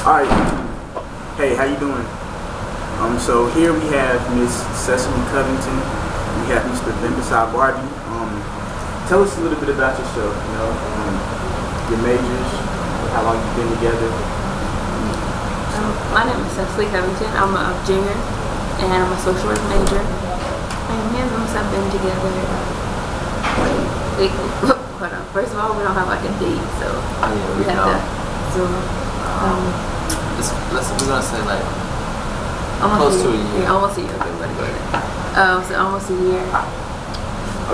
Alright, hey, how you doing? So here we have Miss Sesame Covington, we have Mr. Vimbasai Barbie. Tell us a little bit about yourself, your majors, how long you've been together. My name is Cecily Covington. I'm a junior and I'm a social work major. And me and Vimbasai have been together. Hold on. First of all, we don't have like a date, so we have to. So we're gonna say like almost close to a year. Yeah, almost a year. Okay, we're gonna go there. So almost a year.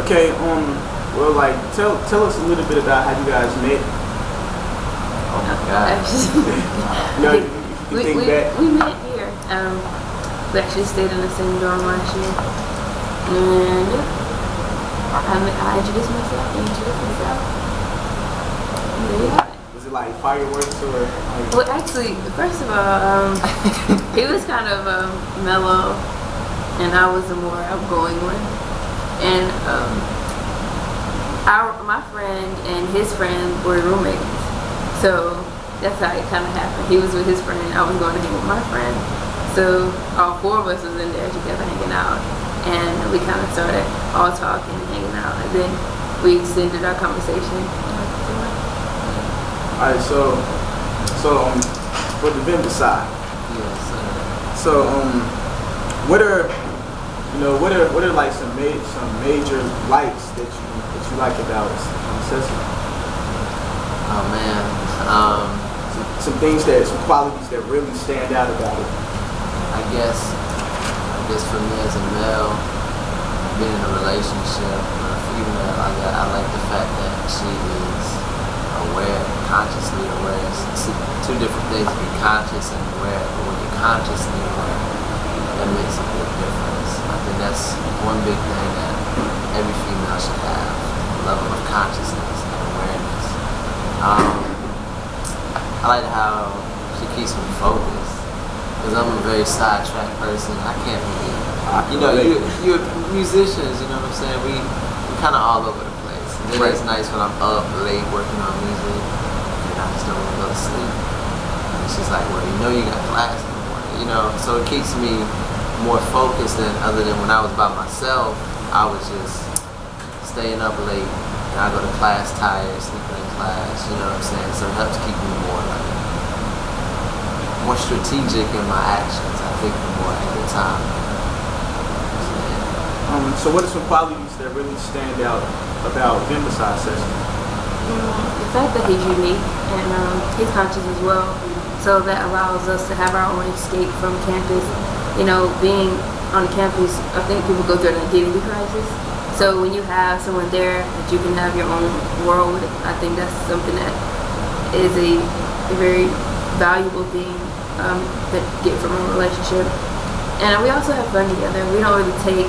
Okay. Well, like tell us a little bit about how you guys met. Oh my gosh. We met here. We actually stayed in the same dorm last year, and I introduced myself. And there you have it. Was it like fireworks or? Well, actually, first of all, he was kind of mellow, and I was the more outgoing one. And my friend and his friend were roommates, so that's how it kind of happened. He was with his friend, I was going to hang with my friend. So all four of us was in there together hanging out, and we kind of started all talking and hanging out, and then we extended our conversation. Alright, so for the Vimbasai. Yes. So what are like some major likes that you like about Sesame? Oh man. Some qualities that really stand out about it. I guess for me as a male, being in a relationship with a female, I like the fact that she is aware, consciously aware. It's two different things, to be conscious and aware, but when you're consciously aware, that makes a big difference. I think that's one big thing that every female should have, a level of consciousness and awareness. I like how she keeps me focused, because I'm a very sidetracked person. I can't really, you're musicians, you know what I'm saying? We kind of all over the place. And then it's nice when I'm up late working on music, and I just don't want to go to sleep. And she's like, well, you got class in the morning, so it keeps me more focused than other than when I was by myself. I was just staying up late, and I go to class tired, sleeping in class, you know what I'm saying? So it helps keep me more strategic in my actions. I think more at the time. So what are some qualities that really stand out about Vimbasai Sesame? The fact that he's unique and he's conscious as well, so that allows us to have our own escape from campus. Being on campus, I think people go through an identity crisis. So when you have someone there that you can have your own world with, I think that's something that is a very valuable thing that you get from a relationship. And we also have fun together. We don't really take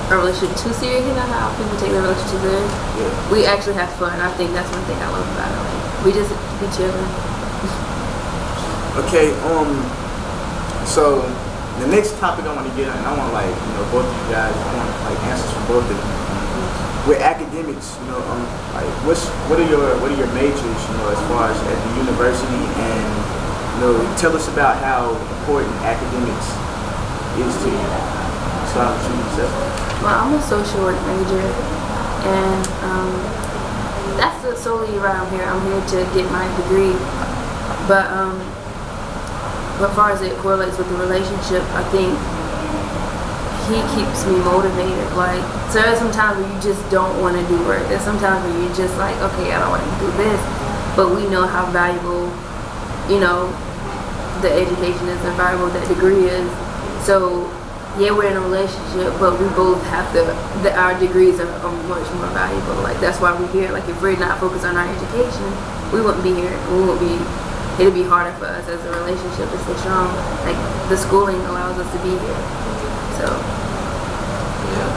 a relationship too serious. You know how people take their relationship too serious? Yeah. We actually have fun. I think that's one thing I love about it. Like, we just be chilling. Okay, so the next topic I want to get on, and I want both of you guys, I want answers from both of you. With academics, what are your majors, as far as at the university, and tell us about how important academics is to you. So I'm Well, I'm a social work major, and that's solely why I'm here. I'm here to get my degree, but as far as it correlates with the relationship, I think he keeps me motivated. Like, so there's some times where you just don't want to do work. There's some times where you're just like, okay, I don't want to do this, but we know how valuable, the education is and valuable that degree is. So yeah, we're in a relationship, but we both have our degrees are much more valuable. Like, that's why we're here. Like, if we're not focused on our education, we wouldn't be here. It'll be harder for us as a relationship to stay strong. Like, the schooling allows us to be here. So. Yeah.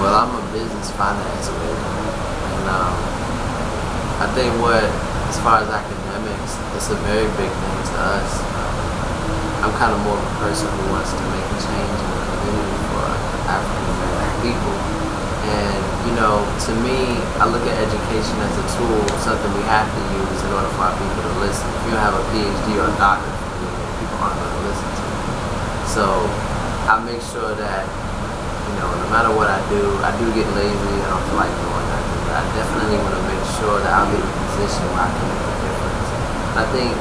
Well, I'm a business finance major, and I think as far as academics, it's a very big thing to us. I'm kind of more of a person who wants to make a change in the community for African American people. And, to me, I look at education as a tool, something we have to use in order for our people to listen. If you have a PhD or a doctorate, So I make sure that, you know, no matter what I do get lazy. I don't feel like doing nothing. But I definitely want to make sure that I'll be in a position where I can make a difference. And I think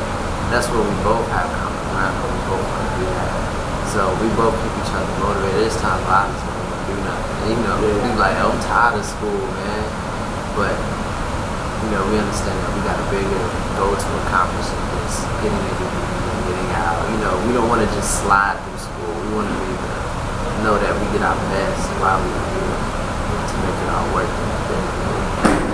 that's where we both have common ground. We both want to do that. So we both keep each other motivated. There's times I just don't want to do nothing. And, you know, we like, I'm tired of school, man. But, you know, we understand that we got a bigger goal to accomplish in this, getting a degree and getting out. You know, we don't want to just slide through school. We want to be able to know that we did our best while we were here to make it all work.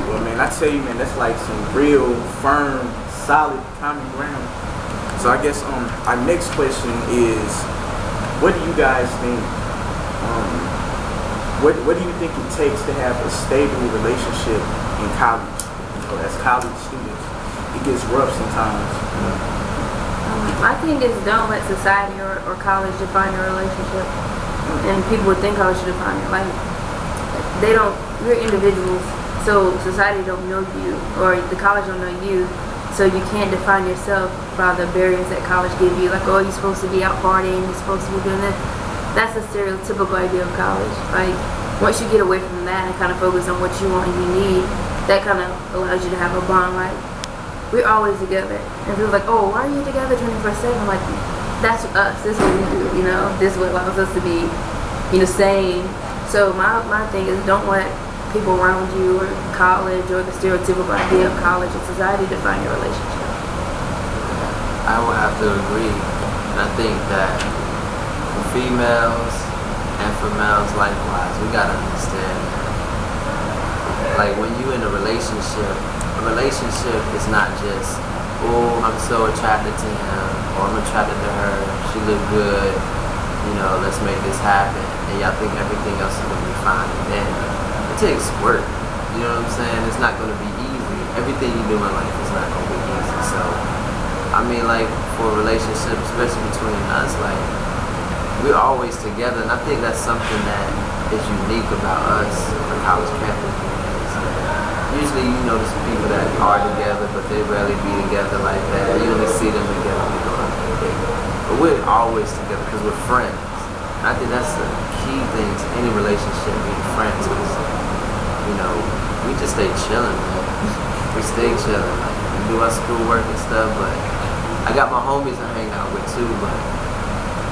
Well, man, I tell you, man, that's like some real firm, solid common ground. So I guess our next question is, what do you guys think? What do you think it takes to have a stable relationship in college? You know, as college students, it gets rough sometimes. You know? I think it's don't let society or college define your relationship. And people would think college should define it. Like, they don't, we're individuals, so society don't know you, or the college don't know you, so you can't define yourself by the barriers that college give you. Like, oh, you're supposed to be out partying, you're supposed to be doing this. That's a stereotypical idea of college. Like, once you get away from that and kind of focus on what you want and you need, that kind of allows you to have a bond. Like, we're always together. And people are like, oh, why are you together 24/7? I'm like, that's us. This is what we do, you know. This is what allows us to be, you know, sane. So my thing is, don't let people around you or college or the stereotypical idea of college and society define your relationship. I would have to agree. And I think that for females and for males likewise, we gotta understand that. Like, when you in a relationship is not just, oh, I'm so attracted to him, or I'm attracted to her, she look good, you know, let's make this happen. And y'all think everything else is gonna be fine. And then it takes work. You know what I'm saying? It's not gonna be easy. Everything you do in life is not gonna be easy. So, I mean, like, for a relationship, especially between us, like, we're always together. And I think that's something that is unique about us on college campus. Usually you notice people that are together, but they rarely be together like that. You only see them together when they go on a date. But we're always together because we're friends. And I think that's the key thing to any relationship, being friends. Because, you know, we just stay chilling, man. We stay chilling. Like, we do our schoolwork and stuff, but I got my homies I hang out with too, but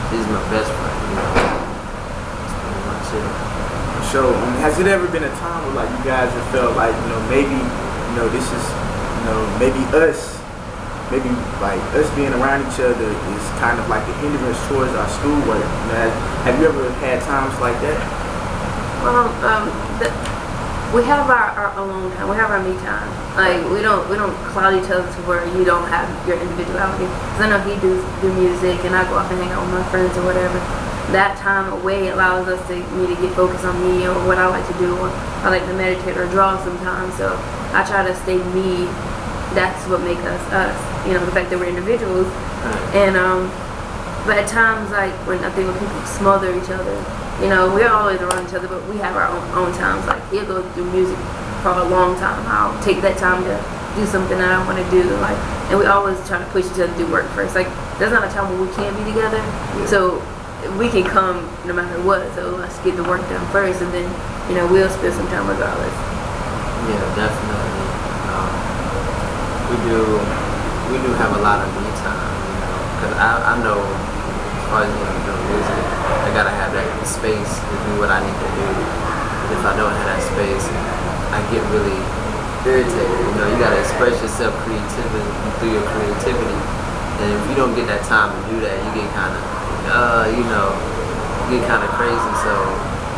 she's my best friend, you know. That's pretty much it. So, has it ever been a time where, like, you guys have felt like, you know, maybe, you know, this is, you know, maybe like us being around each other is kind of like a hindrance towards our schoolwork? You know, have you ever had times like that? Well, we have our alone time. We have our me time. Like, we don't cloud each other to where you don't have your individuality. Because I know he do music, and I go off and hang out with my friends or whatever. That time away allows me to get focused on me or what I like to do, or I like to meditate or draw sometimes. So I try to stay me. That's what makes us us. You know, the fact that we're individuals. And but at times, like, when people smother each other, you know, we're always around each other, but we have our own times. Like, he'll go through music for a long time. I'll take that time to do something that I want to do. Like, and we always try to push each other to do work first. Like, there's not a time when we can't be together. Yeah. So we can come no matter what, so let's get the work done first, and then, you know, we'll spend some time regardless. Yeah, definitely. We do have a lot of me time, you know, because I know as far as when I'm doing music, I gotta have that space to do what I need to do. And if I don't have that space, I get really irritated. You know, you gotta express yourself through your creativity, and if you don't get that time to do that, you get kind of you know, get kind of crazy. So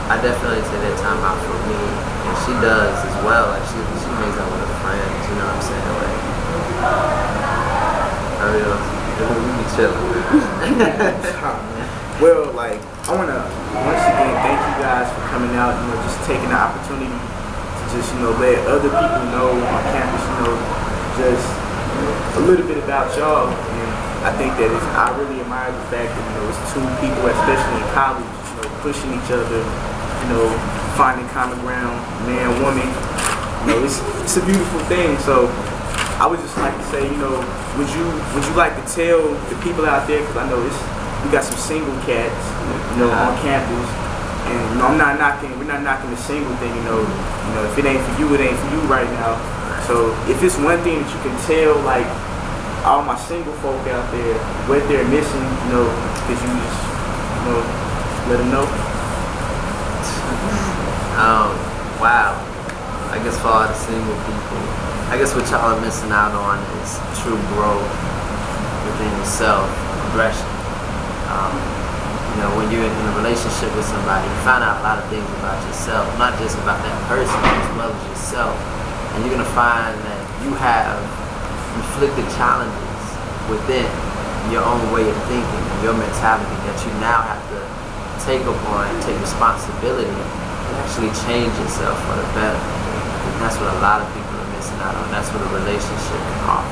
I definitely take that time out for me, and she does as well. Like, she hangs out with her friends, you know what I'm saying? Like, we be chilling. Well, like, I want to once again thank you guys for coming out, you know, just taking the opportunity to just, you know, let other people know on campus, you know, just a little bit about y'all. I think that I really admire the fact that, you know, it's two people, especially in college, you know, pushing each other, you know, finding common ground, man, woman. You know, it's a beautiful thing. So I would just like to say, you know, would you like to tell the people out there, because I know we got some single cats, you know, on campus. And you know, we're not knocking the single thing, you know, if it ain't for you, it ain't for you right now. So if it's one thing that you can tell, like all my single folk out there, what they're missing, you know, because you just, you know, let them know. Wow. I guess for all the single people, I guess what y'all are missing out on is true growth within yourself, progression. You know, when you're in a relationship with somebody, you find out a lot of things about yourself, not just about that person, as well as yourself. And you're gonna find that you have inflicted challenges within your own way of thinking and your mentality that you now have to take upon and take responsibility and actually change yourself for the better. And that's what a lot of people are missing out on. That's what a relationship can offer.